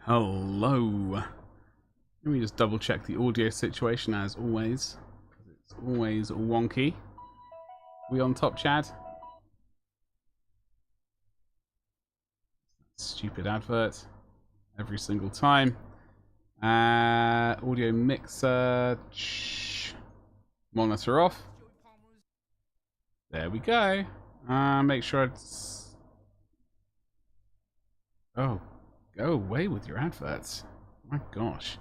Hello. Let me just double check the audio situation as always. It's always wonky. We on top, Chad? Stupid advert. Every single time. Audio mixer. Monitor off. There we go. Make sure it's... Oh, go away with your adverts. My gosh.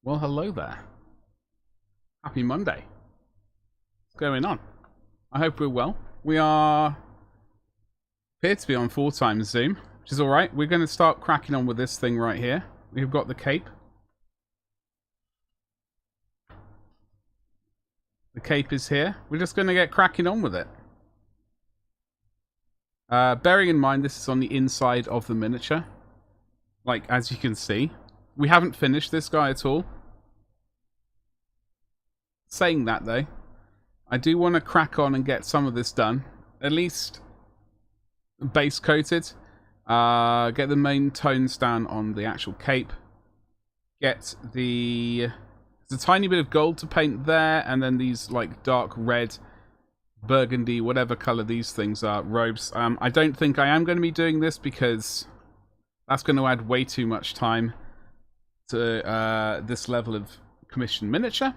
Well, hello there. Happy Monday. What's going on? I hope we're well. We appear to be on 4 times Zoom, which is alright. We're going to start cracking on with this thing right here. We've got the cape. The cape is here. We're just going to get cracking on with it. Bearing in mind this is on the inside of the miniature. Like, as you can see. We haven't finished this guy at all. Saying that, though, I do want to crack on and get some of this done. At least base coated. Get the main tones down on the actual cape. Get the... There's a tiny bit of gold to paint there, and then these, like, dark red, burgundy, whatever color these things are, robes. I don't think I am going to be doing this because that's going to add way too much time to this level of commissioned miniature.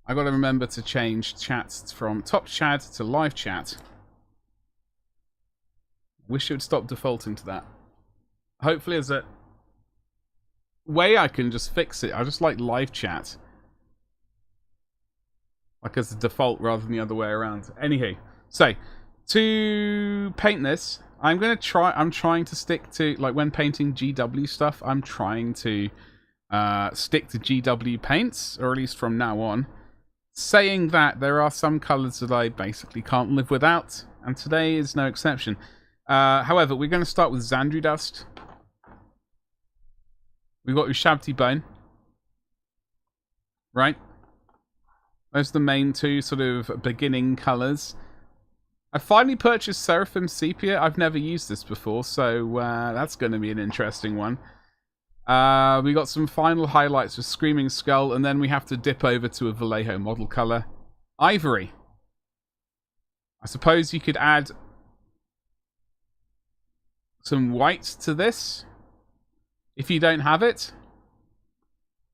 I got to remember to change chats from top chat to live chat. Wish it would stop defaulting to that. Hopefully there's a way I can just fix it. I just like live chat. Like as the default rather than the other way around. Anywho, so to paint this, I'm trying to stick to, like when painting GW stuff, I'm trying to stick to GW paints, or at least from now on. Saying that, there are some colours that I basically can't live without, and today is no exception. However, we're going to start with Xandri Dust. We've got Ushabti Bone. Right? Those are the main 2 sort of beginning colours. I finally purchased Seraphim Sepia. I've never used this before, so that's going to be an interesting one. We got some final highlights with Screaming Skull, and then we have to dip over to a Vallejo model colour. Ivory. I suppose you could add some white to this, if you don't have it.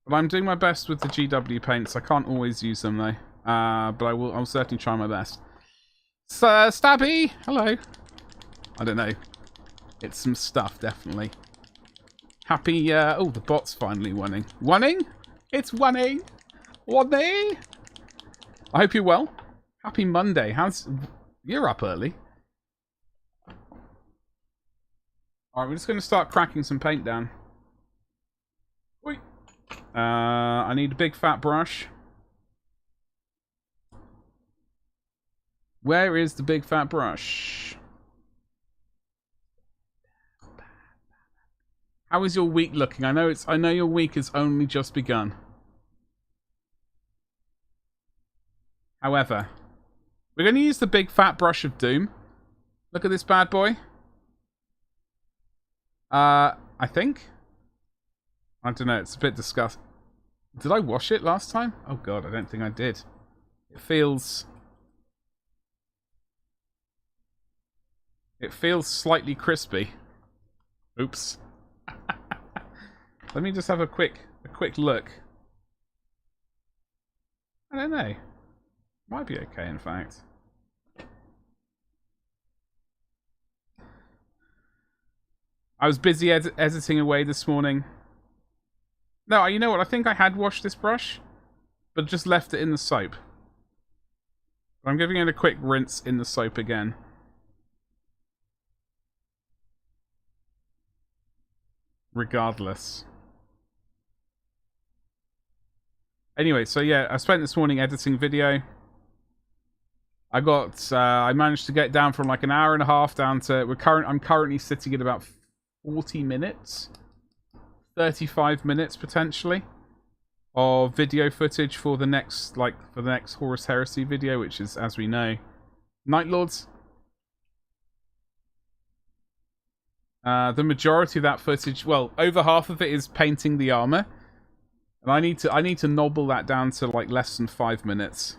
But I'm doing my best with the GW paints. I can't always use them, though. But I'll certainly try my best. So, Stabby! Hello. I don't know. It's some stuff, definitely. Happy, oh, the bot's finally winning. Winning? It's winning! Winning! I hope you're well. Happy Monday. You're up early. Alright, we're just going to start cracking some paint down. Oi. I need a big fat brush. Where is the big fat brush? How is your week looking? I know your week has only just begun. However, we're going to use the big fat brush of doom. Look at this bad boy. I think. I don't know, it's a bit disgusting. Did I wash it last time? Oh god, I don't think I did. It feels slightly crispy. Oops. Let me just have a quick look. I don't know. Might be okay, in fact. I was busy editing away this morning. No, you know what? I think I had washed this brush, but just left it in the soap. I'm giving it a quick rinse in the soap again. Regardless. Anyway, so yeah, I spent this morning editing video. I managed to get down from like an hour and a half down to I'm currently sitting at about 40 minutes. 35 minutes potentially of video footage for the next Horus Heresy video, which is, as we know, Night Lords. The majority of that footage, well, over half of it is painting the armor. And I need to nobble that down to like less than 5 minutes.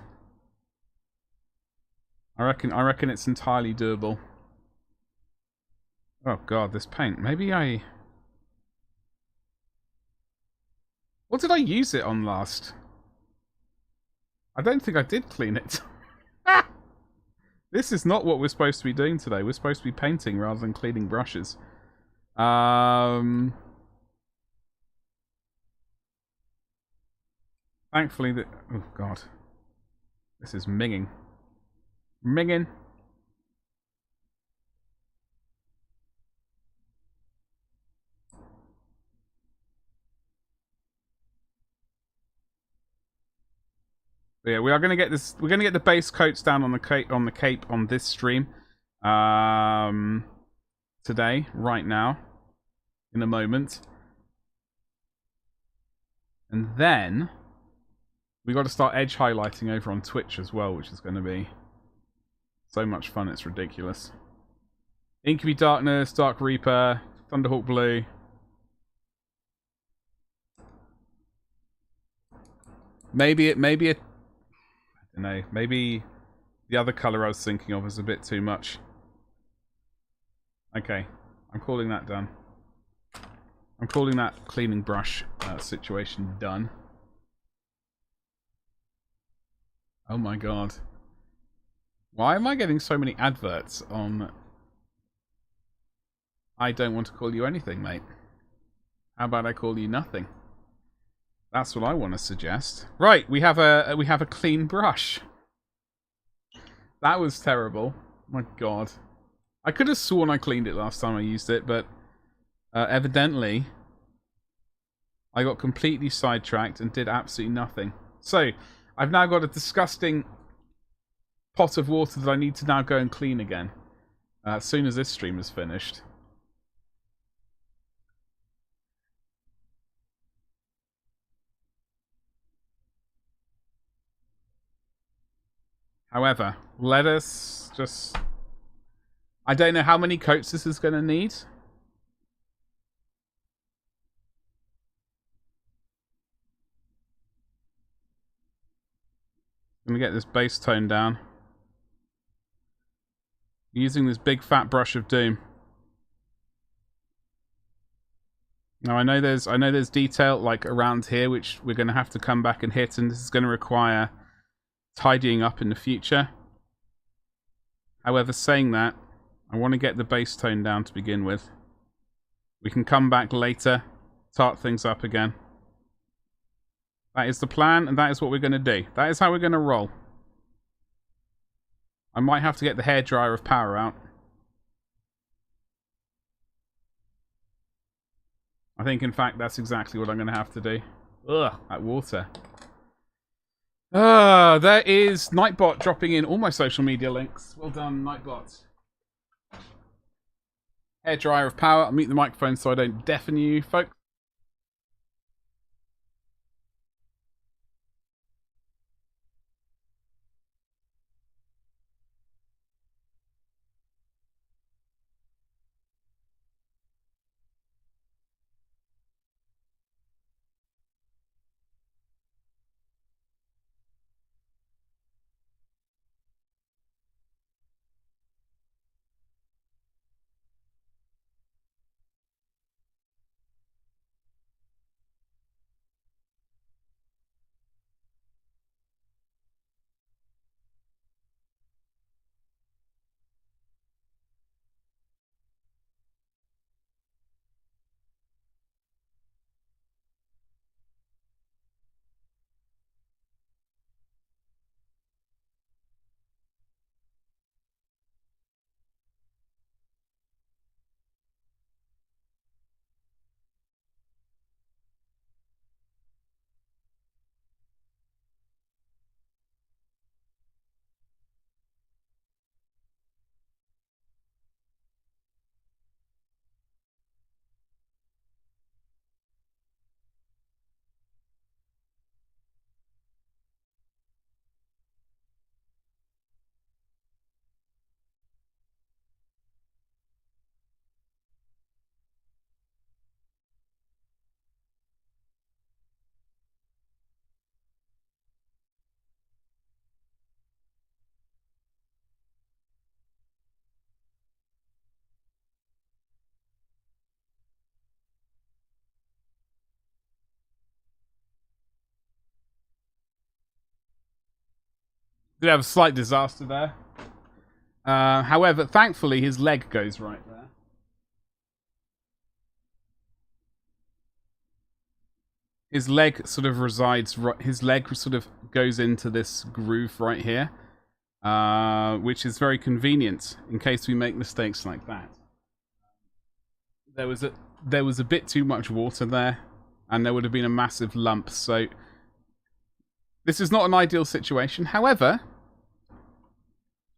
I reckon it's entirely doable. Oh god, this paint. Maybe I... What did I use it on last? I don't think I did clean it. This is not what we're supposed to be doing today. We're supposed to be painting rather than cleaning brushes. Thankfully, oh god, this is minging. Minging. But yeah, we are gonna get this. We're gonna get the base coats down on the cape on this stream. Today, right now, in a moment, and then we got to start edge highlighting over on Twitch as well, which is going to be so much fun. It's ridiculous. Incubi Darkness, Dark Reaper, Thunderhawk Blue. Maybe I don't know. Maybe the other color I was thinking of is a bit too much. Okay, I'm calling that done. I'm calling that cleaning brush situation done. Oh my god. Why am I getting so many adverts on... I don't want to call you anything, mate. How about I call you nothing? That's what I want to suggest. Right, we have a clean brush. That was terrible. My god. I could have sworn I cleaned it last time I used it, but evidently I got completely sidetracked and did absolutely nothing. So, I've now got a disgusting pot of water that I need to now go and clean again. As soon as this stream is finished. However, let us just... I don't know how many coats this is going to need. I'm going to get this base tone down. Using this big fat brush of doom. Now I know there's detail like around here which we're going to have to come back and hit, and this is going to require tidying up in the future. However, saying that, I want to get the base tone down to begin with. We can come back later, tart things up again. That is the plan, and that is what we're going to do. That is how we're going to roll. I might have to get the hairdryer of power out. I think, in fact, that's exactly what I'm going to have to do. Ugh, that water. There is Nightbot dropping in all my social media links. Well done, Nightbot. Hairdryer of power. I'll mute the microphone so I don't deafen you, folks. Did have a slight disaster there. However, thankfully, his leg goes right there. His leg sort of resides. His leg sort of goes into this groove right here, which is very convenient in case we make mistakes like that. There was a bit too much water there, and there would have been a massive lump. So this is not an ideal situation. However,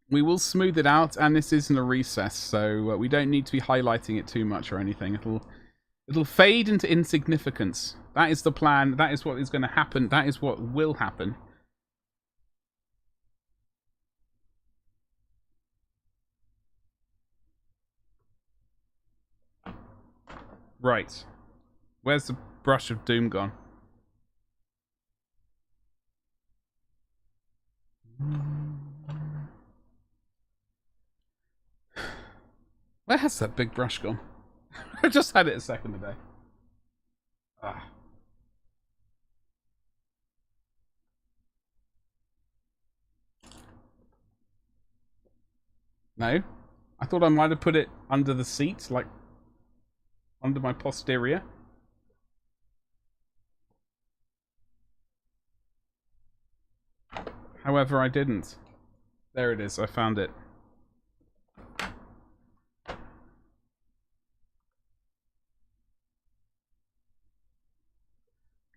we will smooth it out, and this isn't a recess, so we don't need to be highlighting it too much or anything. It'll fade into insignificance. That is the plan. That is what is going to happen. That is what will happen. Right. Where's the brush of doom gone? Where has that big brush gone? I just had it a second ago. Ah. No? I thought I might have put it under the seat, like under my posterior. However, I didn't. There it is, I found it.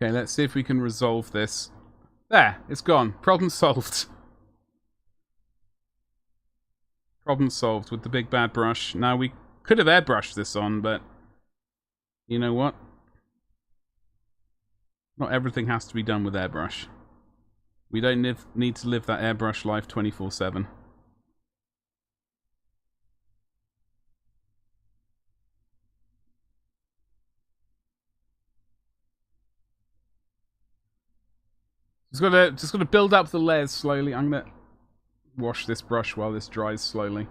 Okay, let's see if we can resolve this. There, it's gone. Problem solved. Problem solved with the big bad brush. Now, we could have airbrushed this on, but you know what? Not everything has to be done with airbrush. We don't need to live that airbrush life 24/7. Just gotta build up the layers slowly. I'm gonna wash this brush while this dries slowly.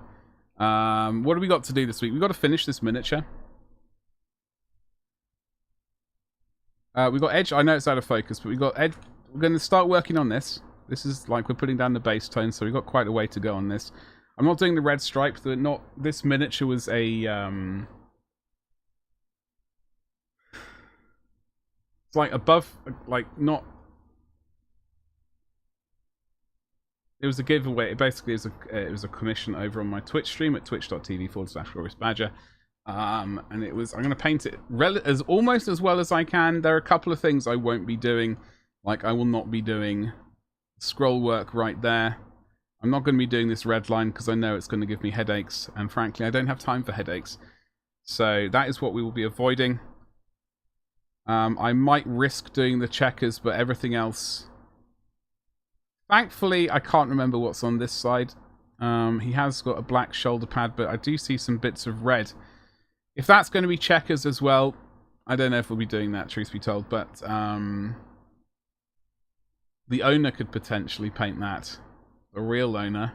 What do we got to do this week? We've got to finish this miniature. We've got edge. I know it's out of focus, but we've got edge. We're going to start working on this. This is like we're putting down the base tone, so we've got quite a way to go on this. I'm not doing the red stripe. This miniature was a it's like above, like not. It was a giveaway. It basically it was a commission over on my Twitch stream at twitch.tv/GloriousBadger. And it was, I'm going to paint it almost as well as I can. There are a couple of things I won't be doing. Like, I will not be doing scroll work right there. I'm not going to be doing this red line because I know it's going to give me headaches. And frankly, I don't have time for headaches. So that is what we will be avoiding. I might risk doing the checkers, but everything else... Thankfully, I can't remember what's on this side. He has got a black shoulder pad, but I do see some bits of red. If that's going to be checkers as well, I don't know if we'll be doing that, truth be told, but the owner could potentially paint that. The real owner.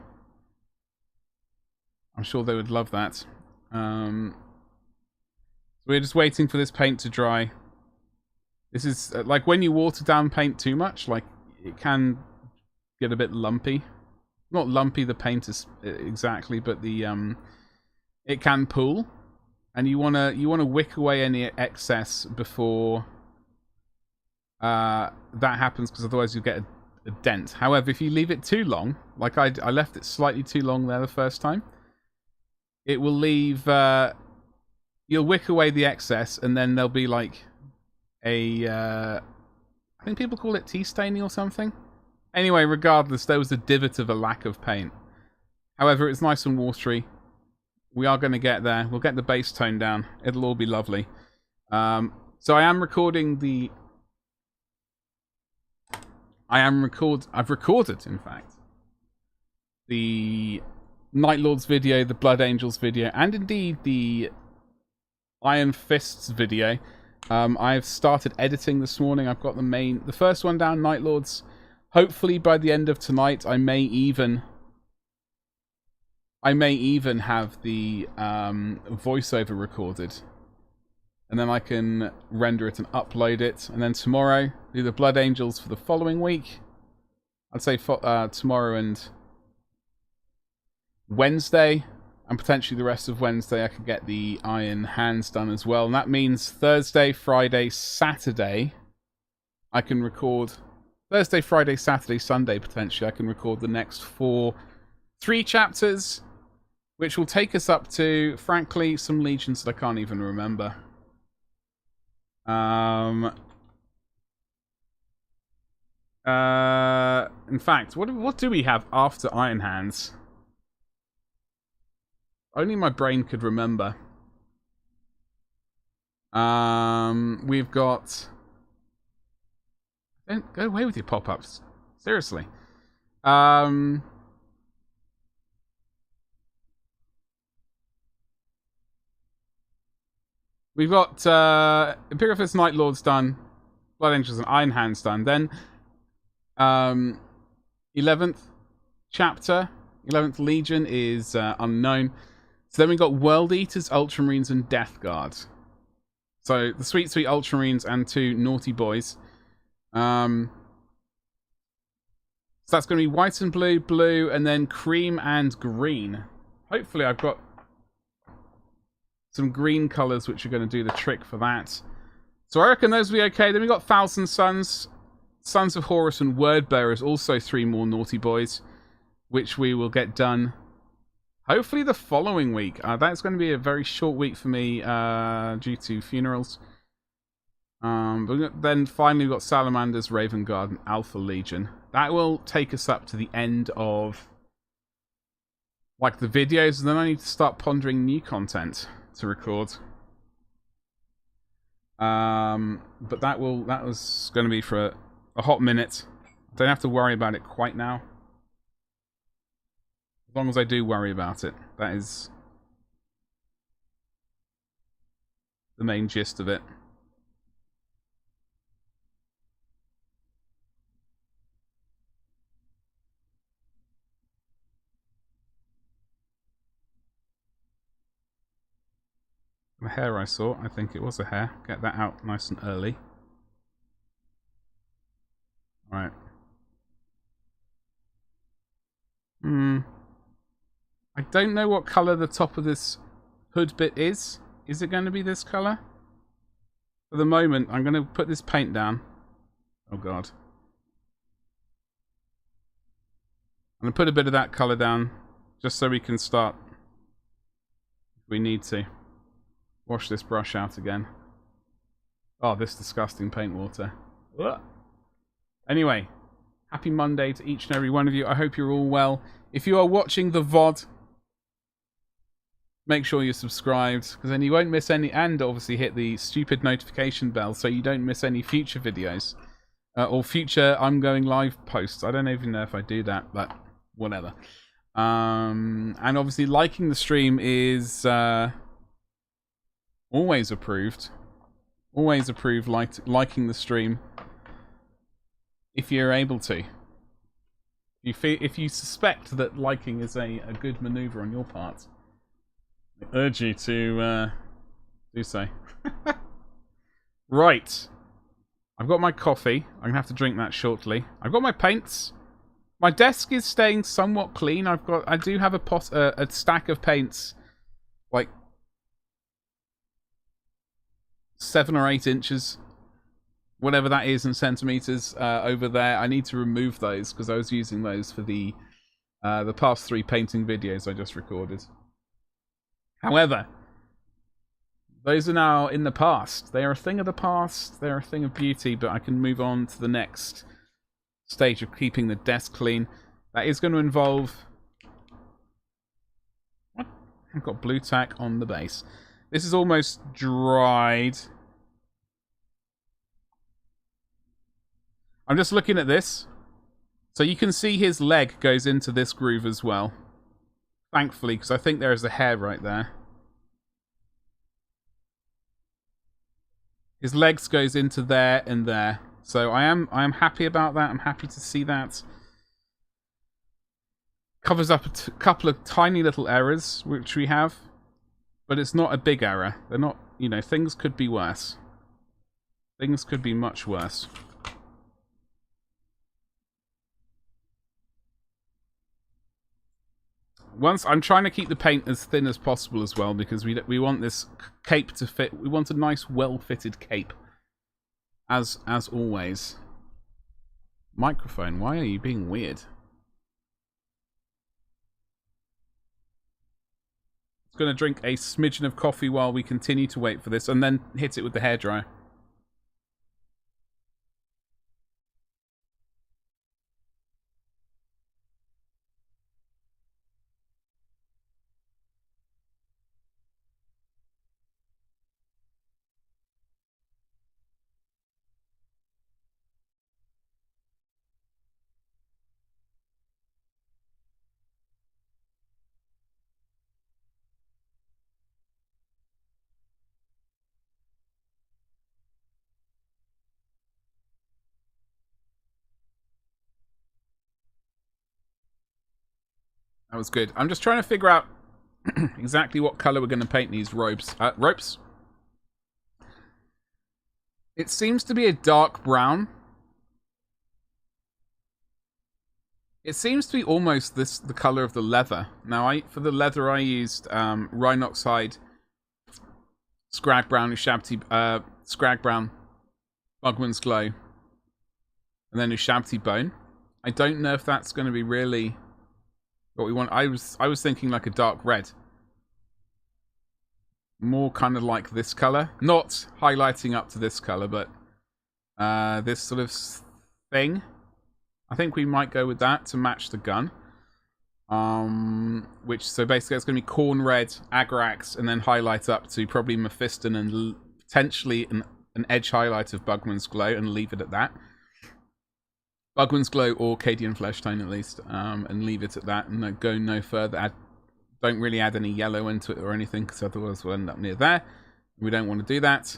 I'm sure they would love that. So we're just waiting for this paint to dry. This is, like, when you water down paint too much, like, it can get a bit lumpy. Not lumpy, the paint is exactly, but the it can pool, and you wanna wick away any excess before that happens, because otherwise you get a dent. However, if you leave it too long, like I left it slightly too long there the first time, it will leave. You'll wick away the excess, and then there'll be like a. I think people call it tea staining or something. Anyway, regardless, there was a divot of a lack of paint. However, it's nice and watery. We are going to get there. We'll get the base tone down. It'll all be lovely. So I am recording the... I've recorded, in fact, the Night Lords video, the Blood Angels video, and indeed the Iron Fists video. I've started editing this morning. I've got the first one down, Night Lords. Hopefully by the end of tonight, I may even have the voiceover recorded, and then I can render it and upload it. And then tomorrow, do the Blood Angels for the following week. I'd say tomorrow and Wednesday, and potentially the rest of Wednesday, I could get the Iron Hands done as well. And that means Thursday, Friday, Saturday, I can record... Thursday, Friday, Saturday, Sunday, potentially, I can record the next 3 chapters, which will take us up to, frankly, some legions that I can't even remember. In fact, what do we have after Iron Hands? Only my brain could remember. We've got... Don't go away with your pop-ups. Seriously. We've got Imperial Fist Night Lords done. Blood Angels and Iron Hands done. Then 11th chapter, 11th Legion is unknown. So then we've got World Eaters, Ultramarines, and Death Guard. So the sweet, sweet Ultramarines and 2 naughty boys. So that's going to be white and blue, blue, and then cream and green. Hopefully I've got some green colours which are going to do the trick for that. So I reckon those will be okay. Then we've got Thousand Sons, Sons of Horus, and Wordbearers. Also 3 more naughty boys, which we will get done hopefully the following week. That's going to be a very short week for me due to funerals. But then finally we've got Salamanders, Raven Guard, and Alpha Legion. That will take us up to the end of like the videos, and then I need to start pondering new content to record. But that was going to be for a hot minute. I don't have to worry about it quite now. As long as I do worry about it. That is the main gist of it. The hair I saw, I think it was a hair. Get that out nice and early. Alright. I don't know what colour the top of this hood bit is. Is it going to be this colour? For the moment, I'm going to put this paint down. Oh god. I'm going to put a bit of that colour down, just so we can start, if we need to. Wash this brush out again. Oh, this disgusting paint water. Ugh. Anyway, happy Monday to each and every one of you. I hope you're all well. If you are watching the VOD, make sure you're subscribed, because then you won't miss any, and obviously hit the stupid notification bell so you don't miss any future videos. Or future I'm going live posts. I don't even know if I do that, but whatever. And obviously liking the stream is always approved. Always approved liking the stream if you're able to. If you suspect that liking is a good maneuver on your part, I urge you to do so. Right. I've got my coffee. I'm going to have to drink that shortly. I've got my paints. My desk is staying somewhat clean. I do have a stack of paints, like 7 or 8 inches, whatever that is in centimeters, over there. I need to remove those because I was using those for the past 3 painting videos I just recorded. However, those are now in the past. They are a thing of the past. They're a thing of beauty, but I can move on to the next stage of keeping the desk clean. That is going to involve... What? I've got blue tack on the base. This is almost dried. I'm just looking at this. So you can see his leg goes into this groove as well. Thankfully, because I think there is a hair right there. His legs goes into there and there. So I am happy about that. I'm happy to see that. Covers up a couple of tiny little errors which we have. But it's not a big error. They're not, you know, things could be worse. Things could be much worse. Once I'm trying to keep the paint as thin as possible as well, because we want this cape to fit. We want a nice, well-fitted cape, as always. Microphone, why are you being weird? It's going to drink a smidgen of coffee while we continue to wait for this, and then hit it with the hairdryer. That was good. I'm just trying to figure out exactly what color we're going to paint these ropes. It seems to be a dark brown. It seems to be almost the color of the leather. Now, for the leather, I used Rhinox hide, Scrag Brown, Scrag Brown, Bugman's Glow, and then Ushabti Bone. I don't know if that's going to be really what we want. I was thinking like a dark red. More kind of like this color. Not highlighting up to this color, but this sort of thing. I think we might go with that to match the gun. So basically it's going to be corn red, Agrax, and then highlight up to probably Mephiston and potentially an edge highlight of Bugman's Glow, and leave it at that. Bugman's Glow or Cadian Flesh Tone at least, and leave it at that, and go no further. Don't really add any yellow into it or anything, because otherwise we'll end up near there. We don't want to do that.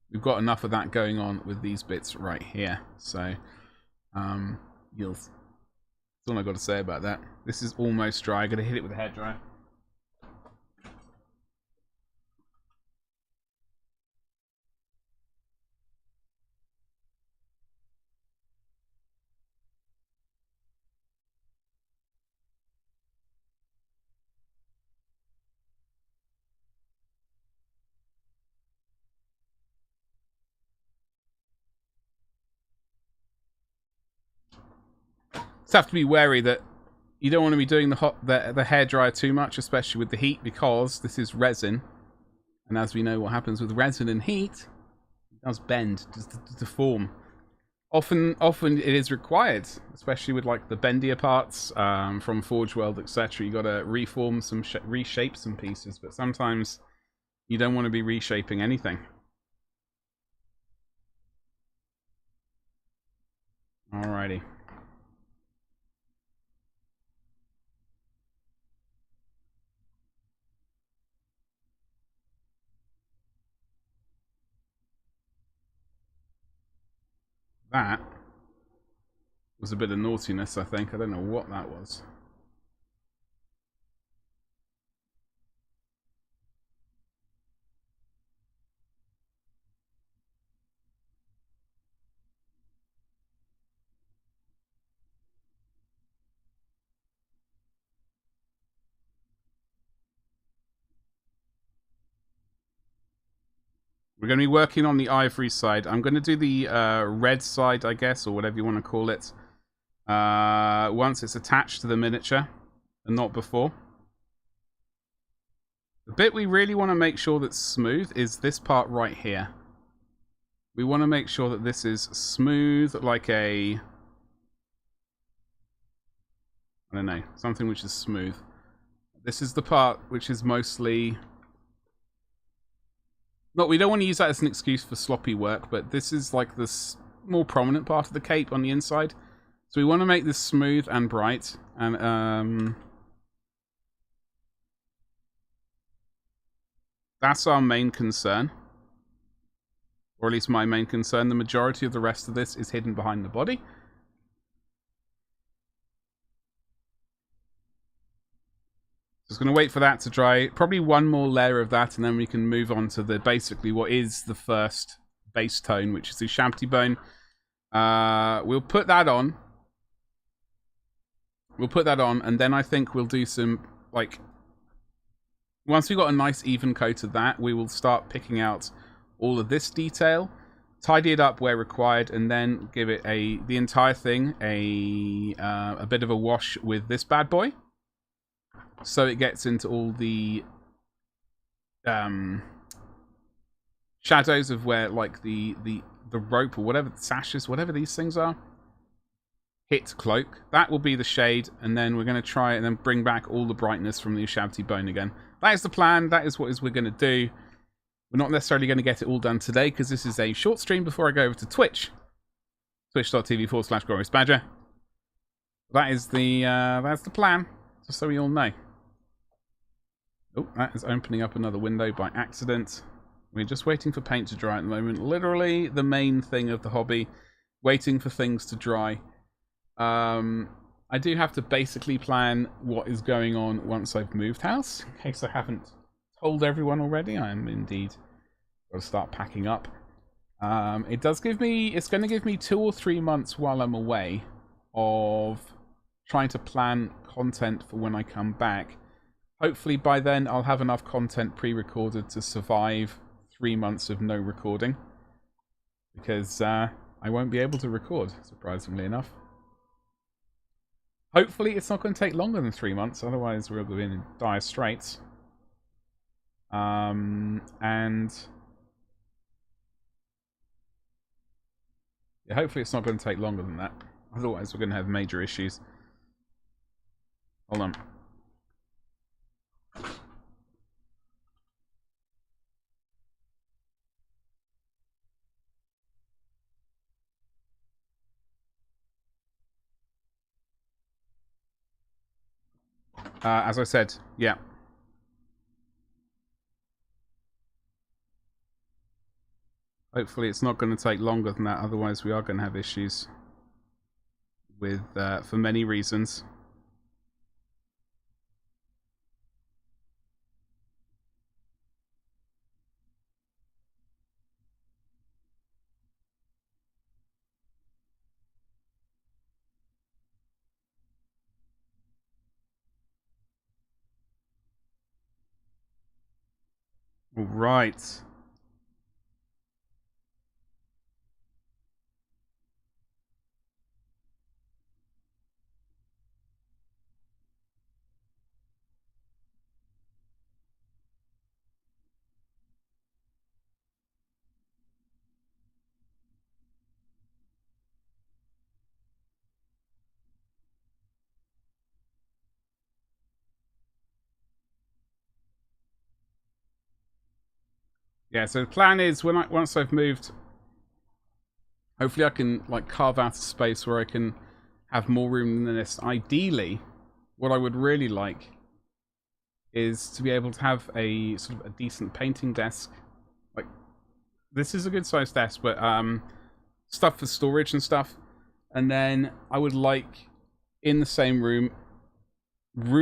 We've got enough of that going on with these bits right here. So, that's all I've got to say about that. This is almost dry. I'm going to hit it with a hairdryer. Just have to be wary that you don't want to be doing the hairdryer too much, especially with the heat, because this is resin, and as we know what happens with resin and heat, it does bend, does deform. Often it is required, especially with like the bendier parts from forgeworld, etc. You got to reform reshape some pieces, but sometimes you don't want to be reshaping anything. Alrighty. That was a bit of naughtiness, I think. I don't know what that was. We're going to be working on the ivory side. I'm going to do the red side, I guess, or whatever you want to call it, once it's attached to the miniature, and not before. The bit we really want to make sure that's smooth is this part right here. We want to make sure that this is smooth, like a... I don't know, something which is smooth. This is the part which is mostly... we don't want to use that as an excuse for sloppy work, but this is like this more prominent part of the cape on the inside. So we want to make this smooth and bright, and that's our main concern. Or at least my main concern. The majority of the rest of this is hidden behind the body. Just going to wait for that to dry. Probably one more layer of that, and then we can move on to the basically what is the first base tone, which is the Ushabti Bone. We'll put that on. And then I think we'll do some like, once we've got a nice even coat of that, we will start picking out all of this detail, tidy it up where required, and then give it the entire thing a bit of a wash with this bad boy, so it gets into all the shadows of where, like, the rope or whatever, the sashes, whatever these things are, hit cloak. That will be the shade, and then we're going to try and then bring back all the brightness from the Ushabti bone again. That is the plan. That is what we're going to do. We're not necessarily going to get it all done today, because this is a short stream before I go over to Twitch. Twitch.tv/GloriousBadger. That's the plan, just so we all know. Oh, that is opening up another window by accident. We're just waiting for paint to dry at the moment. Literally the main thing of the hobby. Waiting for things to dry. I do have to basically plan what is going on once I've moved house. In case I haven't told everyone already, I am indeed got to start packing up. It's going to give me 2 or 3 months while I'm away of trying to plan content for when I come back. Hopefully by then I'll have enough content pre-recorded to survive 3 months of no recording. Because I won't be able to record, surprisingly enough. Hopefully it's not going to take longer than 3 months, otherwise we'll be in dire straits. And yeah, hopefully it's not going to take longer than that. Otherwise we're going to have major issues. Hold on. As I said, yeah. Hopefully it's not going to take longer than that, otherwise we are going to have issues with, for many reasons. All right. Yeah, so the plan is once I've moved, hopefully I can like carve out a space where I can have more room than this. Ideally, what I would really like is to be able to have a sort of a decent painting desk. Like, this is a good sized desk, but stuff for storage and stuff. And then I would like, in the same room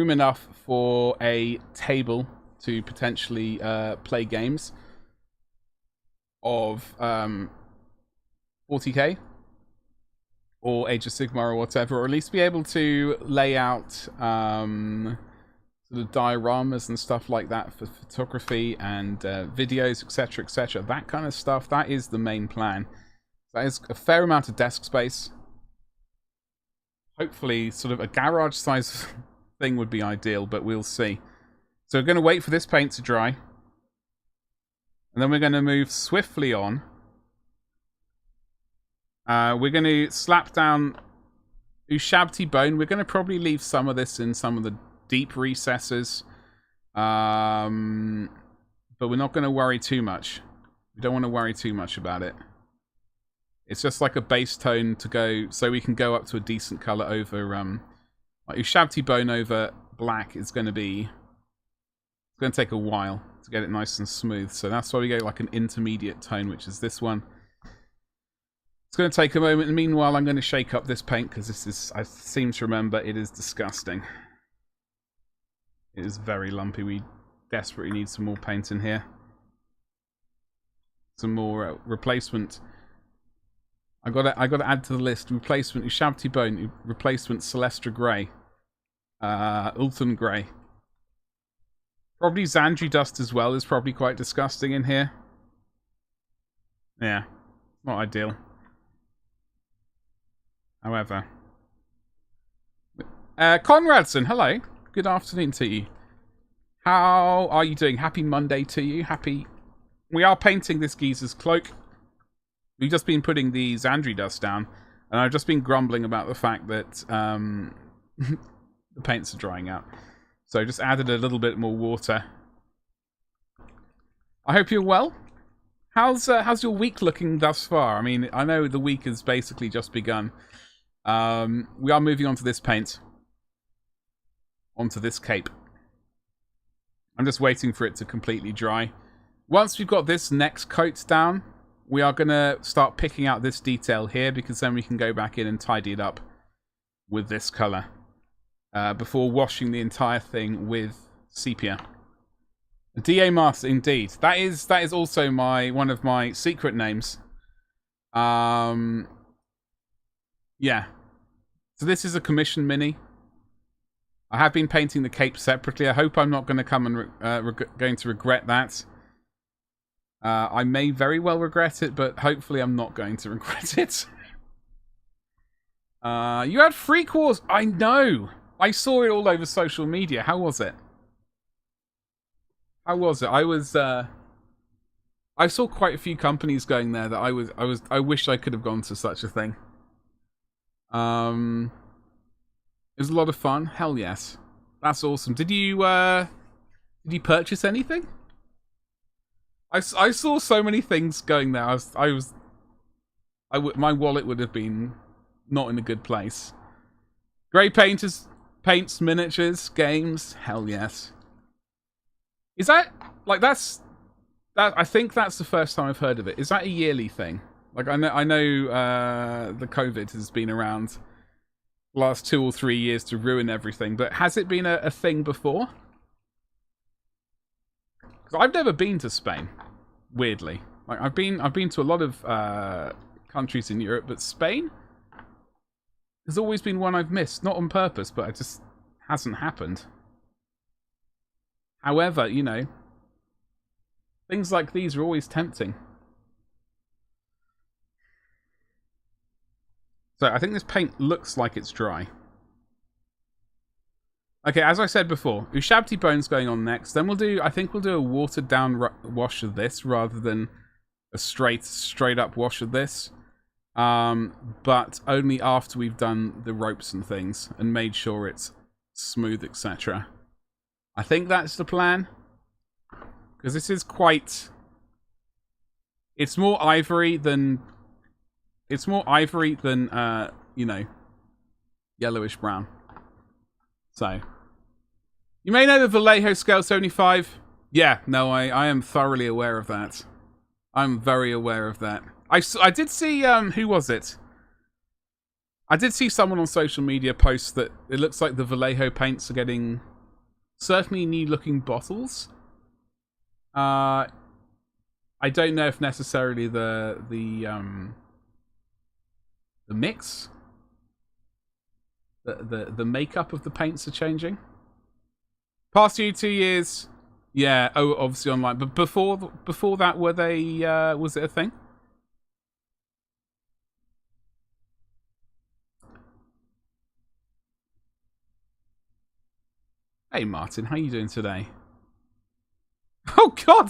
enough for a table to potentially play games of 40k or Age of Sigmar or whatever, or at least be able to lay out sort of dioramas and stuff like that for photography and videos, etc., etc. That kind of stuff. That is the main plan. That is a fair amount of desk space. Hopefully, sort of a garage size thing would be ideal, but we'll see. So we're going to wait for this paint to dry. And then we're going to move swiftly on. We're going to slap down Ushabti bone. We're going to probably leave some of this in some of the deep recesses. But we're not going to worry too much. We don't want to worry too much about it. It's just like a base tone to go, so we can go up to a decent color over, like Ushabti bone over black is going to be, it's going to take a while to get it nice and smooth. So that's why we go like an intermediate tone, which is this one. It's going to take a moment, and meanwhile I'm going to shake up this paint, because this is, I seem to remember, it is disgusting. It is very lumpy. We desperately need some more paint in here. Some more replacement. I got to add to the list. Replacement Ushabti bone. Replacement Celestra grey. Ulton grey. Probably Xandri dust as well is probably quite disgusting in here. Yeah, not ideal. However. Conradson, hello. Good afternoon to you. How are you doing? Happy Monday to you. We are painting this geezer's cloak. We've just been putting the Xandri dust down, and I've just been grumbling about the fact that the paints are drying out. So just added a little bit more water. I hope you're well. How's your week looking thus far? I mean, I know the week has basically just begun. We are moving on to this paint. Onto this cape. I'm just waiting for it to completely dry. Once we've got this next coat down, we are going to start picking out this detail here, because then we can go back in and tidy it up with this colour. Before washing the entire thing with sepia. DA Master, indeed. That is also one of my secret names. Yeah. So this is a commission mini. I have been painting the cape separately. I hope I'm not going to come and going to regret that. I may very well regret it, but hopefully I'm not going to regret it. You had Freak Wars. I know. I saw it all over social media. How was it? How was it? I saw quite a few companies going there that I wish I could have gone to such a thing. It was a lot of fun. Hell yes. That's awesome. Did you purchase anything? I saw so many things going there. My wallet would have been not in a good place. Grey painters, paints, miniatures, games. Hell yes. Is that like that? I think that's the first time I've heard of it. Is that a yearly thing? Like I know the COVID has been around the last 2 or 3 years to ruin everything, but has it been a thing before? Because I've never been to Spain. Weirdly, like I've been to a lot of countries in Europe, but Spain has always been one I've missed, not on purpose, but it just hasn't happened. However, you know, things like these are always tempting. So I think this paint looks like it's dry. Okay, as I said before, Ushabti Bone's going on next. Then I think we'll do a watered down wash of this rather than a straight up wash of this. But only after we've done the ropes and things and made sure it's smooth, etc. I think that's the plan. Because this is quite... It's more ivory than... you know, yellowish brown. So... You may know the Vallejo scale 75. Yeah, no, I am thoroughly aware of that. I'm very aware of that. I did see, who was it? I did see someone on social media post that it looks like the Vallejo paints are getting certainly new-looking bottles. I don't know if necessarily the mix, the makeup of the paints are changing. Past 2 years, yeah. Oh, obviously online, but before that, were they? Was it a thing? Hey, Martin, how you doing today? Oh God!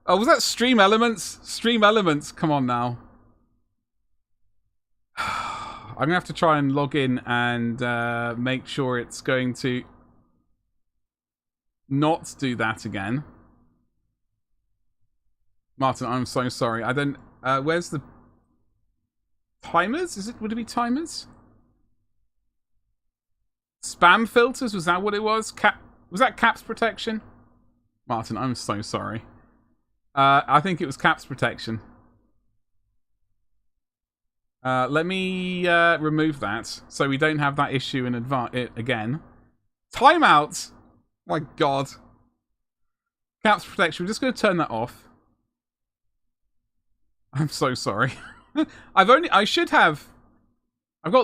Oh, was that Stream Elements? Stream Elements, come on now. I'm gonna have to try and log in and make sure it's going to not do that again. Martin, I'm so sorry. I don't... where's the... Timers? Would it be timers? Spam filters? Was that what it was? Was that caps protection? Martin, I'm so sorry. I think it was caps protection. Let me remove that so we don't have that issue in again. Timeout! My God. Caps protection. We're just going to turn that off. I'm so sorry. I've got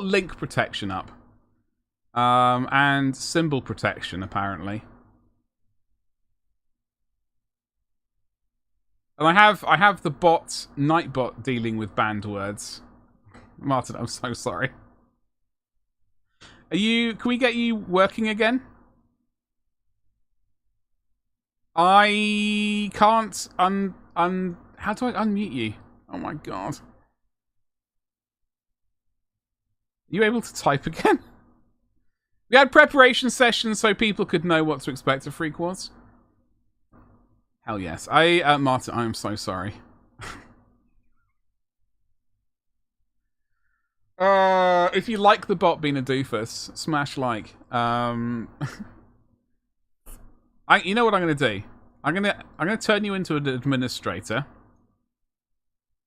link protection up. And symbol protection, apparently. And I have the bot, Nightbot, dealing with banned words. Martin, I'm so sorry. Can we get you working again? I can't how do I unmute you? Oh my god. Are you able to type again? We had preparation sessions so people could know what to expect of Freak Wars. Hell yes. Martin, I am so sorry. If you like the bot being a doofus, smash like. You know what I'm gonna do? I'm gonna turn you into an administrator.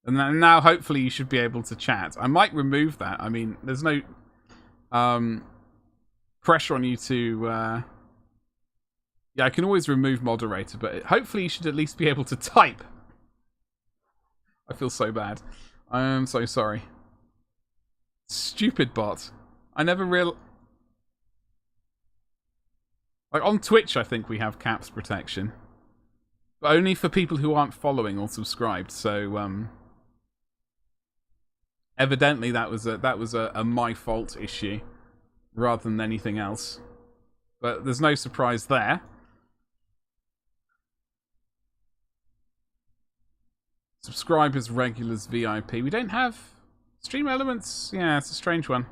And then now hopefully you should be able to chat. I might remove that. I mean, there's no pressure on you to yeah, I can always remove moderator, but hopefully you should at least be able to type. I feel so bad. I am so sorry. Stupid bot. I never like on Twitch I think we have caps protection. But only for people who aren't following or subscribed, so evidently that was a my fault issue rather than anything else. But there's no surprise there. Subscribers, regulars, VIP. We don't have stream elements. Yeah, it's a strange one.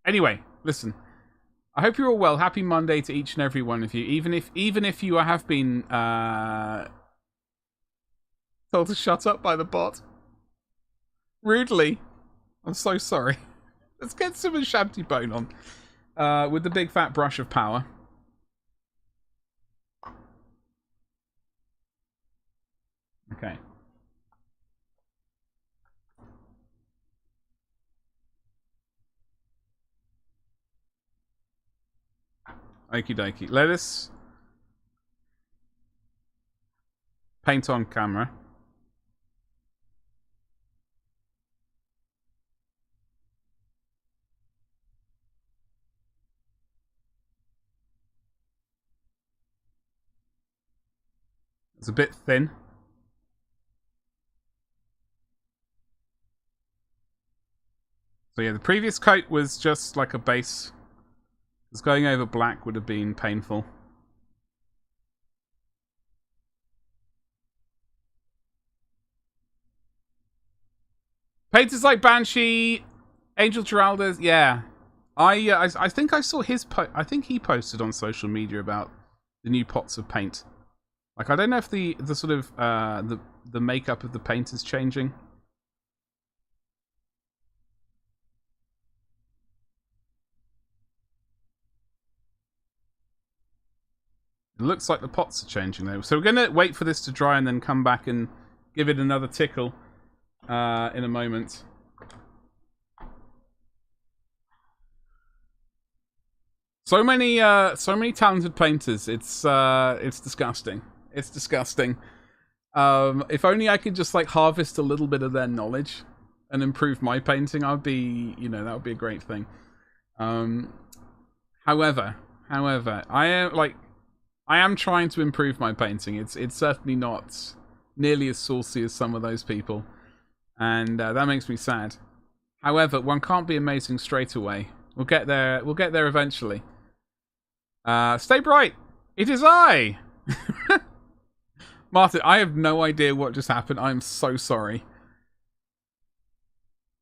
Anyway, listen. I hope you're all well. Happy Monday to each and every one of you. Even if you have been told to shut up by the bot. Rudely. I'm so sorry. Let's get some Shabty Bone on. With the big fat brush of power. Okay. Okie dokie. Let us paint on camera. It's a bit thin. So yeah, the previous coat was just like a base. Because going over black would have been painful. Painters like Banshee, Angel Geralda's, yeah. I think I saw his I think he posted on social media about the new pots of paint. Like I don't know if the sort of the makeup of the paint is changing. It looks like the pots are changing though. So we're gonna wait for this to dry and then come back and give it another tickle in a moment. So many talented painters. It's disgusting. It's disgusting. If only I could just like harvest a little bit of their knowledge and improve my painting, I'd be, that would be a great thing. However, I am trying to improve my painting. It's certainly not nearly as saucy as some of those people, and that makes me sad. However, one can't be amazing straight away. We'll get there. We'll get there eventually. Stay bright. It is I. Martin, I have no idea what just happened. I'm so sorry.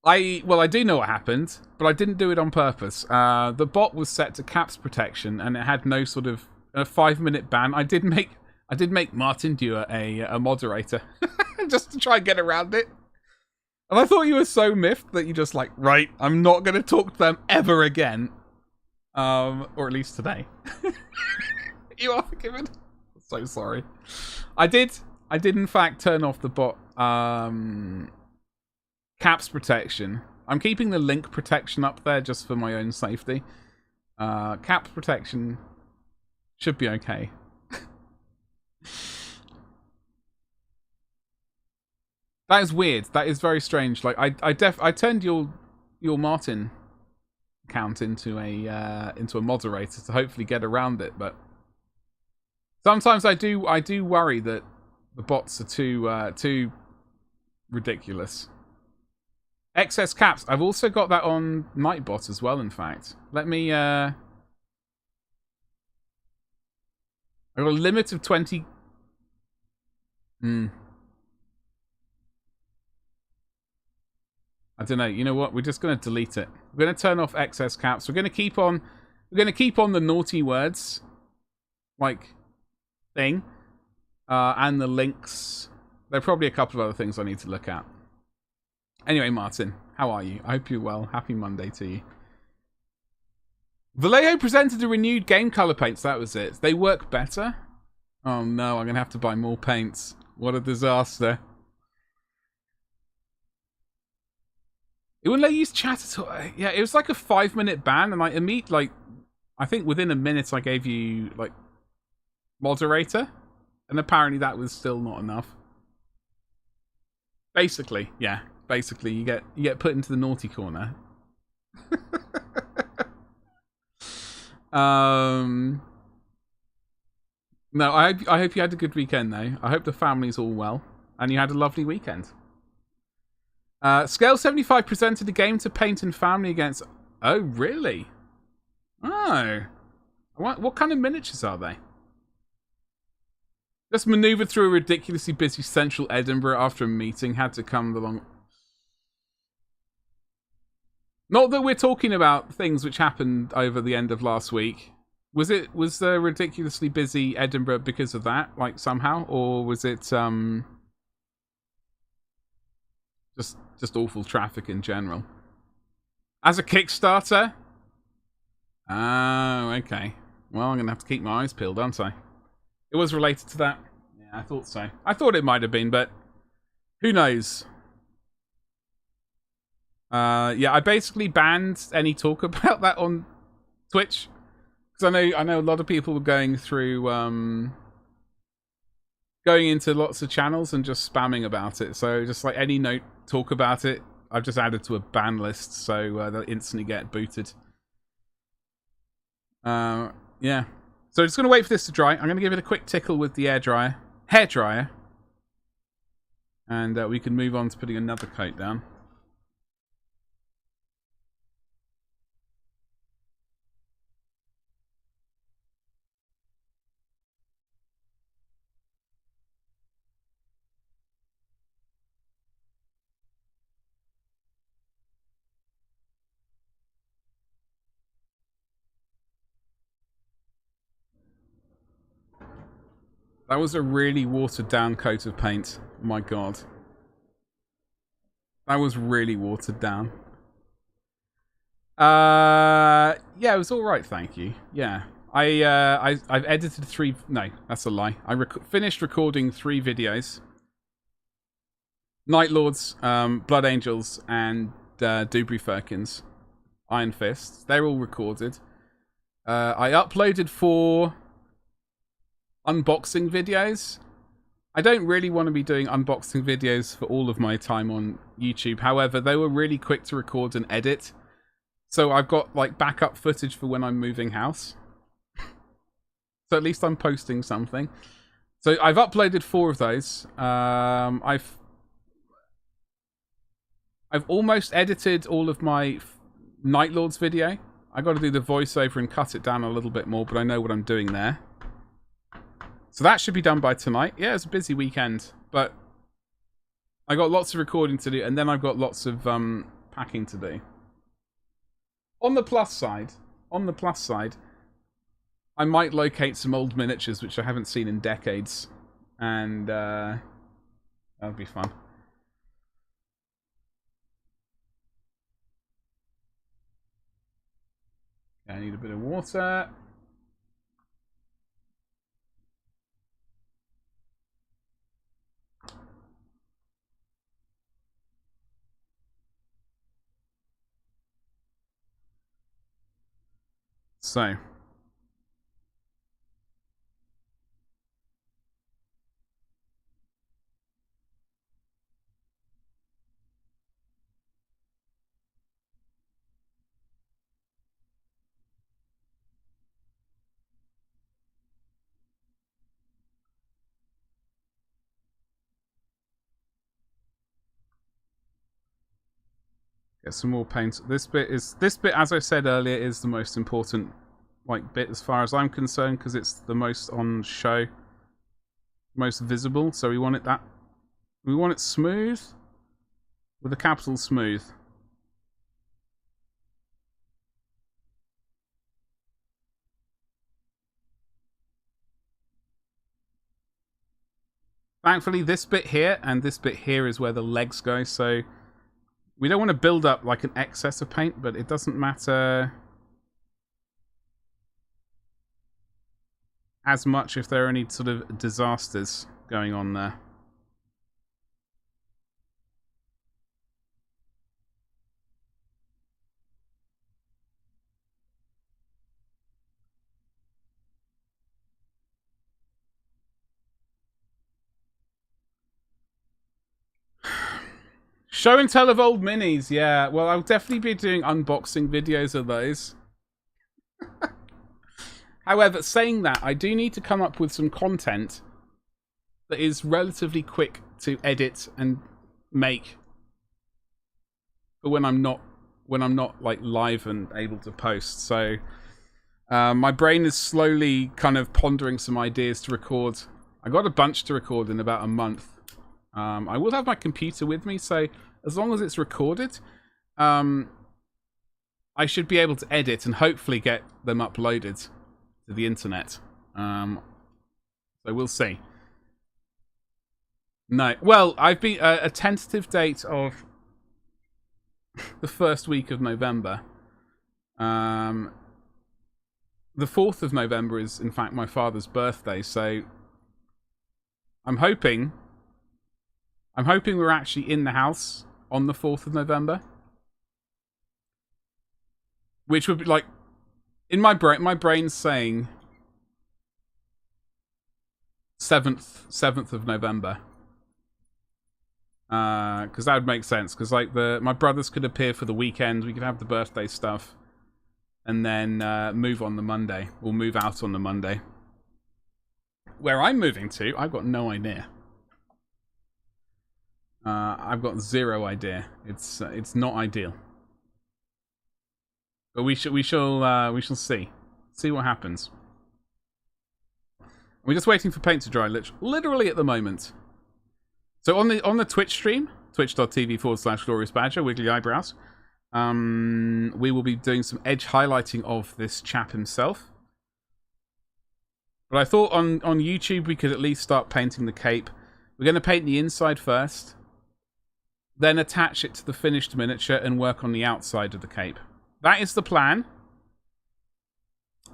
I do know what happened, but I didn't do it on purpose. The bot was set to caps protection, and it had no sort of a 5-minute ban. I did make Martin do a moderator just to try and get around it. And I thought you were so miffed that you just like, right, I'm not going to talk to them ever again. Or at least today. You are forgiven. So sorry. I did in fact turn off the bot caps protection. I'm keeping the link protection up there just for my own safety. Caps protection should be okay. That is weird. That is very strange. Like I turned your Martin account into a moderator to hopefully get around it, but sometimes I do worry that The bots are too ridiculous. Excess caps. I've also got that on Nightbot as well, in fact. Let me... I've got a limit of 20... I don't know. You know what? We're just going to delete it. We're going to turn off excess caps. We're going to keep on... We're going to keep on the naughty words. Like... thing. And the links. There are probably a couple of other things I need to look at. Anyway, Martin, how are you? I hope you're well. Happy Monday to you. Vallejo presented a renewed game color paints. That was it. They work better? Oh no, I'm going to have to buy more paints. What a disaster. It wouldn't let you use chat at all. Yeah, it was like a 5-minute ban, and I think within a minute I gave you, like, moderator, and apparently that was still not enough. Basically, yeah. Basically, you get put into the naughty corner. No, I hope you had a good weekend though. I hope the family's all well and you had a lovely weekend. Scale 75 presented a game to Paint and Family against. Oh, really? Oh, what kind of miniatures are they? Just maneuvered through a ridiculously busy central Edinburgh after a meeting. Had to come along. Not that we're talking about things which happened over the end of last week. Was the ridiculously busy Edinburgh because of that, like somehow, or was it just awful traffic in general? As a Kickstarter? Oh, okay. Well, I'm gonna have to keep my eyes peeled, aren't I? It was related to that. Yeah, I thought so. I thought it might have been, but who knows? Yeah, I basically banned any talk about that on Twitch because I know a lot of people were going through going into lots of channels and just spamming about it. So just like any note talk about it, I've just added to a ban list so they'll instantly get booted. Yeah. So just gonna wait for this to dry. I'm gonna give it a quick tickle with the hair dryer, and we can move on to putting another coat down. That was a really watered down coat of paint. My God. That was really watered down. Yeah, it was alright, thank you. Yeah. I've edited 3... No, that's a lie. I finished recording 3 videos. Night Lords, Blood Angels, and Dubry Firkins. Iron Fists. They're all recorded. I uploaded 4... unboxing videos. I don't really want to be doing unboxing videos for all of my time on YouTube. However, they were really quick to record and edit. So I've got like backup footage for when I'm moving house. So at least I'm posting something. So I've uploaded 4 of those. I've almost edited all of my Night Lords video. I got to do the voiceover and cut it down a little bit more, but I know what I'm doing there. So that should be done by tonight. Yeah, it's a busy weekend, but I got lots of recording to do, and then I've got lots of packing to do. On the plus side, I might locate some old miniatures which I haven't seen in decades, and that'll be fun. I need a bit of water. So, Get some more paint. This bit, as I said earlier, is the most important bit as far as I'm concerned, because it's the most on show, most visible. So we want it smooth, with a capital smooth. Thankfully, this bit here and this bit here is where the legs go, so we don't want to build up like an excess of paint, but it doesn't matter as much if there are any sort of disasters going on there. Show and tell of old minis, yeah. Well, I'll definitely be doing unboxing videos of those. However, saying that, I do need to come up with some content that is relatively quick to edit and make for when I'm not like live and able to post. So my brain is slowly kind of pondering some ideas to record. I got a bunch to record in about a month. I will have my computer with me, so as long as it's recorded, I should be able to edit and hopefully get them uploaded to the internet. So we'll see. No, well, I've been a tentative date of the first week of November. The 4th of November is, in fact, my father's birthday, so I'm hoping we're actually in the house on the 4th of November. Which would be like, in my brain's saying 7th of November. Because that would make sense. Because like my brothers could appear for the weekend, we could have the birthday stuff, and then move on the Monday. We'll move out on the Monday. Where I'm moving to, I've got no idea. I've got zero idea. It's not ideal, but we shall see what happens. We're just waiting for paint to dry, literally at the moment. So on the Twitch stream, twitch.tv/gloriousbadger, wiggly eyebrows, we will be doing some edge highlighting of this chap himself. But I thought on YouTube we could at least start painting the cape. We're going to paint the inside first, then attach it to the finished miniature and work on the outside of the cape. That is the plan.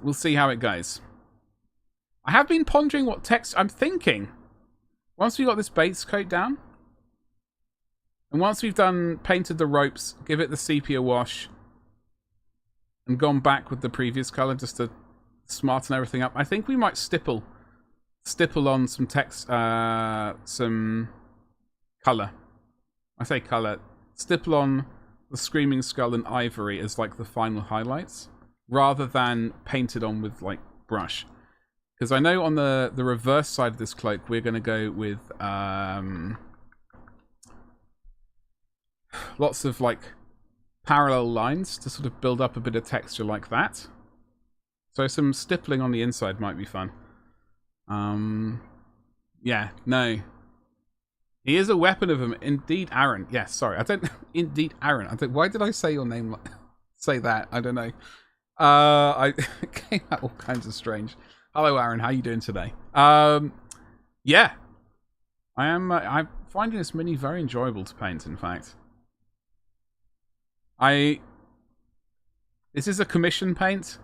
We'll see how it goes. I have been pondering what text I'm thinking. Once we've got this base coat down, and once we've painted the ropes, give it the sepia wash, and gone back with the previous colour just to smarten everything up, I think we might stipple on some text, some colour. I say colour. Stipple on the Screaming Skull and Ivory as like the final highlights, rather than painted on with like brush. Because I know on the reverse side of this cloak, we're going to go with lots of like parallel lines to sort of build up a bit of texture like that. So some stippling on the inside might be fun. Yeah, no. He is a weapon of him. Indeed, Aaron. Yes, sorry. I don't... Indeed, Aaron. Why did I say your name like... say that? I don't know. It came out all kinds of strange. Hello, Aaron. How are you doing today? Yeah. I'm finding this mini very enjoyable to paint, in fact. This is a commission paint.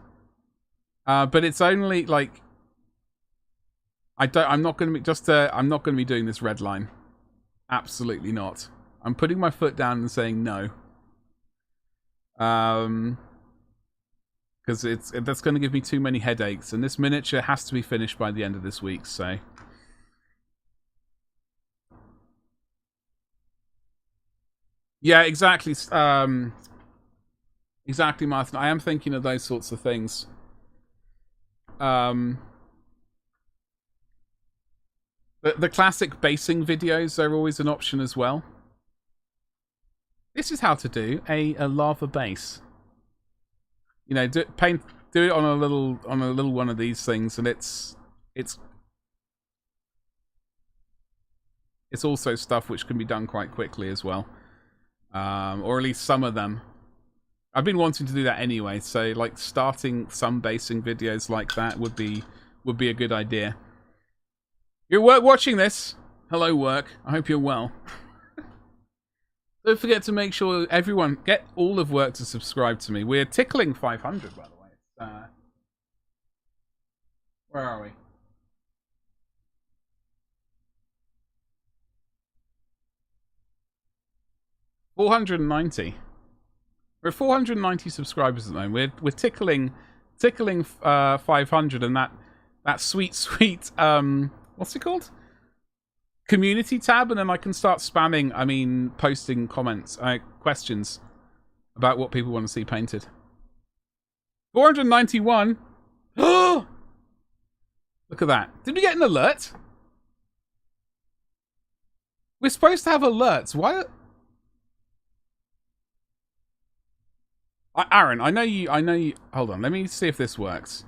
But it's only, like... I'm not going to be doing this red line. Absolutely not. I'm putting my foot down and saying no. Because that's going to give me too many headaches, and this miniature has to be finished by the end of this week, so... Yeah, exactly. Exactly, Martin. I am thinking of those sorts of things. The classic basing videos are always an option as well. This is how to do a lava base. You know, do it on a little one of these things, and it's also stuff which can be done quite quickly as well, or at least some of them. I've been wanting to do that anyway, so like starting some basing videos like that would be a good idea. You're watching this. Hello, work. I hope you're well. Don't forget to make sure everyone get all of work to subscribe to me. We're tickling 500, by the way. Where are we? $490. We're at 490 subscribers at the moment. We're tickling 500, and that sweet what's it called? Community tab, and then I can start spamming. I mean, posting comments, questions about what people want to see painted. 491. Oh, look at that! Did we get an alert? We're supposed to have alerts. Why? Aaron, I know you. Hold on, let me see if this works.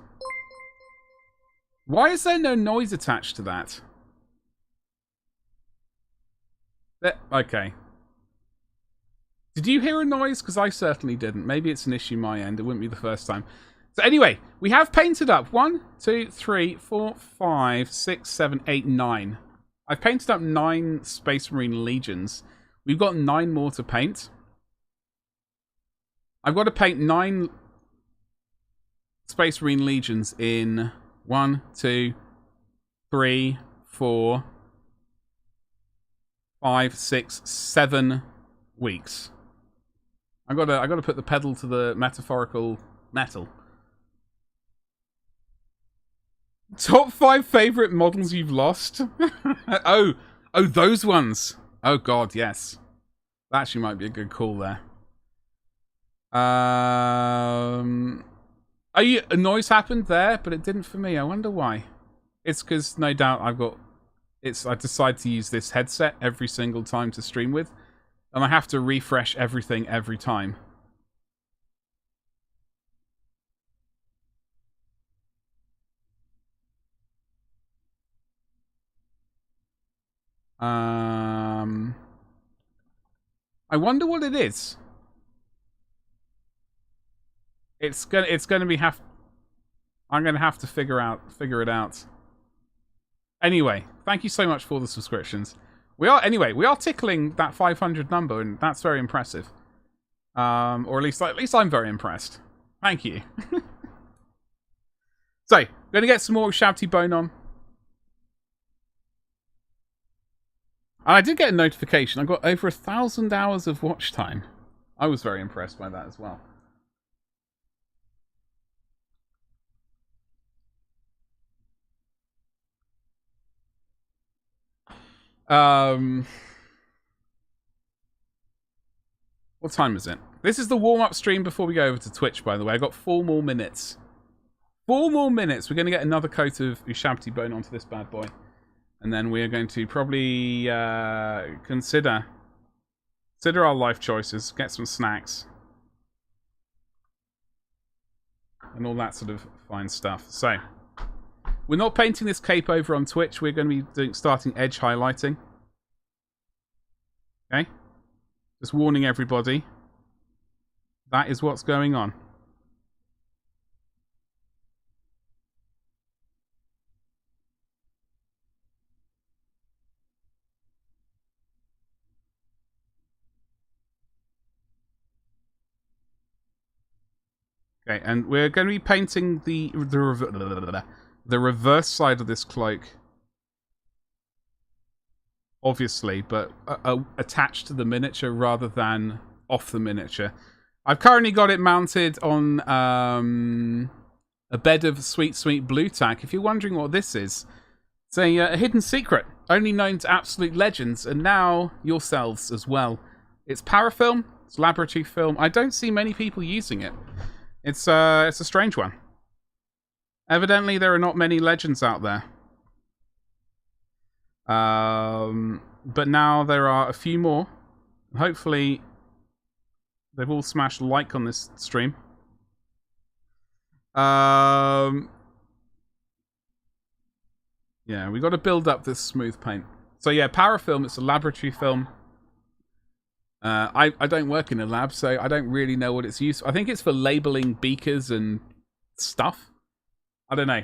Why is there no noise attached to that? Okay. Did you hear a noise? Because I certainly didn't. Maybe it's an issue my end. It wouldn't be the first time. So anyway, we have painted up 1, 2, 3, 4, 5, 6, 7, 8, 9. I've painted up 9 Space Marine Legions. We've got 9 more to paint. I've got to paint 9 Space Marine Legions in 1, 2, 3, 4, 5, 6, 7 weeks. I gotta put the pedal to the metaphorical metal. Top 5 favorite models you've lost? oh, those ones. Oh god, yes. That actually might be a good call there. A noise happened there, but it didn't for me. I wonder why. It's because no doubt I decide to use this headset every single time to stream with, and I have to refresh everything every time. I wonder what it is. It's gonna be I'm gonna have to figure it out. Anyway, thank you so much for the subscriptions. We are tickling that 500 number, and that's very impressive. Or at least I'm very impressed. Thank you. So, gonna get some more Shouty Bone on. And I did get a notification. I got over 1,000 hours of watch time. I was very impressed by that as well. What time is it? This is the warm-up stream before we go over to Twitch, by the way. I got 4 more minutes. 4 more minutes. We're going to get another coat of Ushabti Bone onto this bad boy. And then we are going to probably consider our life choices, get some snacks, and all that sort of fine stuff. So, we're not painting this cape over on Twitch. We're going to be starting edge highlighting. Okay? Just warning everybody. That is what's going on. Okay, and we're going to be painting the reverse side of this cloak, obviously, but attached to the miniature rather than off the miniature. I've currently got it mounted on a bed of sweet blue tack. If you're wondering what this is, it's a hidden secret, only known to absolute legends, and now yourselves as well. It's parafilm, it's laboratory film. I don't see many people using it. It's a strange one. Evidently, there are not many legends out there. But now there are a few more. Hopefully, They've all smashed like on this stream. Yeah, we got to build up this smooth paint. So yeah, parafilm, it's a laboratory film. I don't work in a lab, so I don't really know what it's used for. I think it's for labeling beakers and stuff. I don't know.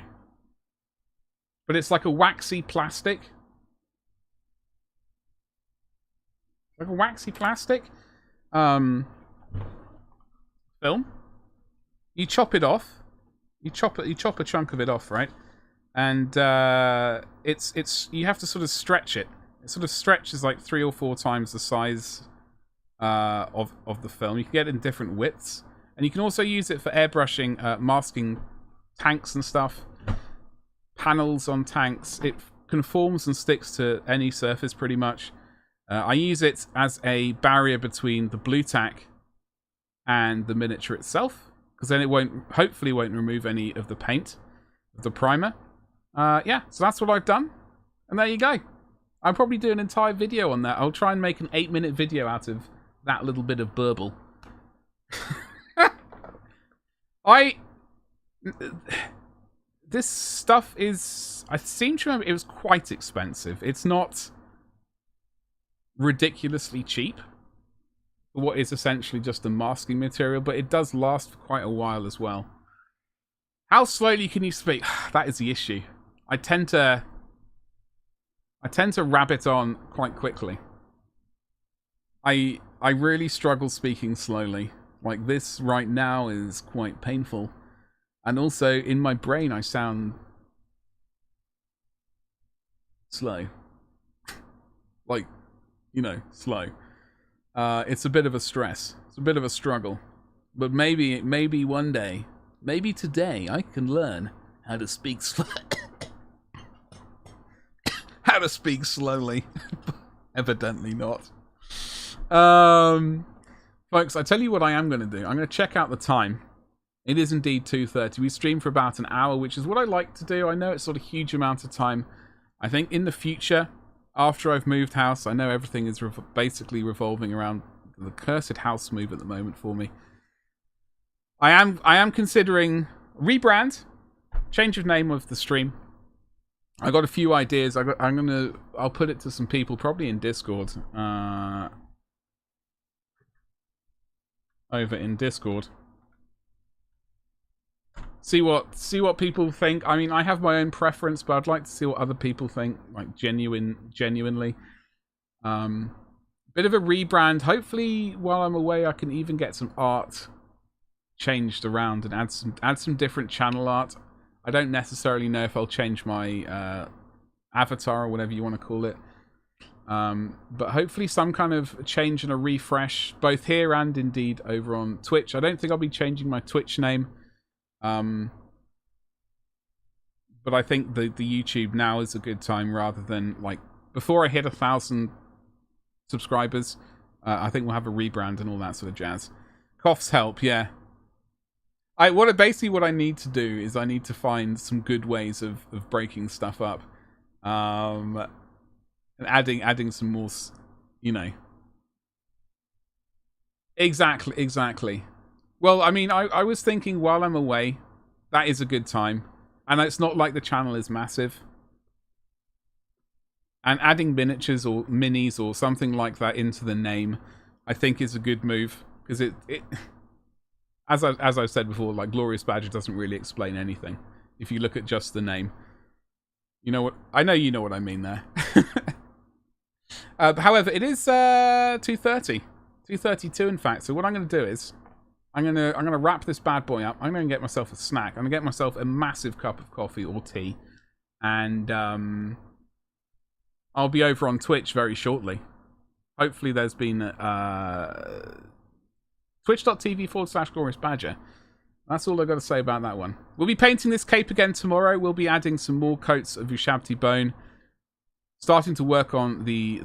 But it's like a waxy plastic. Like a waxy plastic. Film. You chop it off. You chop a chunk of it off, right? And it's you have to sort of stretch it. It sort of stretches like 3 or 4 times the size of the film. You can get it in different widths, and you can also use it for airbrushing, masking tanks and stuff. Panels on tanks. It conforms and sticks to any surface pretty much. I use it as a barrier between the blue tack and the miniature itself, because then it hopefully won't remove any of the paint of the primer. Yeah, so that's what I've done, and there you go. I'll probably do an entire video on that. I'll try and make an 8-minute video out of that little bit of burble. This stuff is... I seem to remember it was quite expensive. It's not ridiculously cheap for what is essentially just a masking material, but it does last for quite a while as well. How slowly can you speak? That is the issue. I tend to rabbit on quite quickly. I really struggle speaking slowly. Like this right now is quite painful. And also in my brain I sound slow. Like, you know, slow. It's a bit of a stress. It's a bit of a struggle. But maybe one day, maybe today, I can learn how to speak how to speak slowly. Evidently not. Folks, I tell you what I am going to do. I'm going to check out the time. It is indeed 2:30. We stream for about an hour, which is what I like to do. I know it's not a huge amount of time. I think in the future, after I've moved house, I know everything is basically revolving around the cursed house move at the moment for me. I am considering rebrand, change of name of the stream. I got a few ideas. I'll put it to some people, probably in Discord. Over in Discord. See what people think. I mean, I have my own preference, but I'd like to see what other people think, like genuinely. Bit of a rebrand. Hopefully, while I'm away, I can even get some art changed around and add some different channel art. I don't necessarily know if I'll change my avatar or whatever you want to call it. But hopefully some kind of change and a refresh, both here and indeed over on Twitch. I don't think I'll be changing my Twitch name. But I think the YouTube now is a good time rather than like before I hit 1,000 subscribers. I think we'll have a rebrand and all that sort of jazz. Coughs help, yeah. Basically what I need to do is I need to find some good ways of breaking stuff up, and adding some more, you know. Exactly. Well, I mean, I was thinking while I'm away, that is a good time. And it's not like the channel is massive. And adding miniatures or minis or something like that into the name, I think is a good move. Because it as I've said before, like Glorious Badger doesn't really explain anything. If you look at just the name. You know what? I know you know what I mean there. However, it is 2:30. 2:32 in fact. So what I'm going to do is I'm gonna wrap this bad boy up. I'm gonna get myself a snack. I'm gonna get myself a massive cup of coffee or tea, and I'll be over on Twitch very shortly. Hopefully, there's been twitch.tv/gloriousbadger. That's all I've got to say about that one. We'll be painting this cape again tomorrow. We'll be adding some more coats of Ushabti bone. Starting to work on the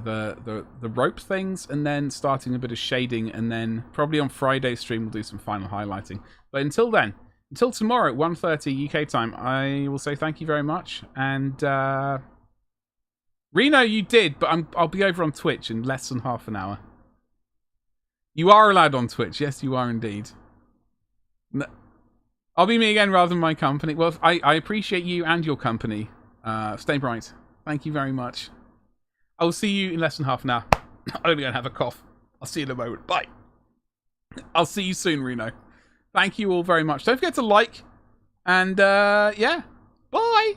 rope things, and then starting a bit of shading, and then probably on Friday's stream we'll do some final highlighting. But until then, until tomorrow at 1:30 UK time, I will say thank you very much. And Reno, you did, but I'll be over on Twitch in less than half an hour. You are allowed on Twitch. Yes, you are indeed. No, I'll be me again rather than my company. Well, I appreciate you and your company. Stay bright. Thank you very much. I will see you in less than half an hour. I'm only going to have a cough. I'll see you in a moment. Bye. I'll see you soon, Reno. Thank you all very much. Don't forget to like. And, yeah. Bye.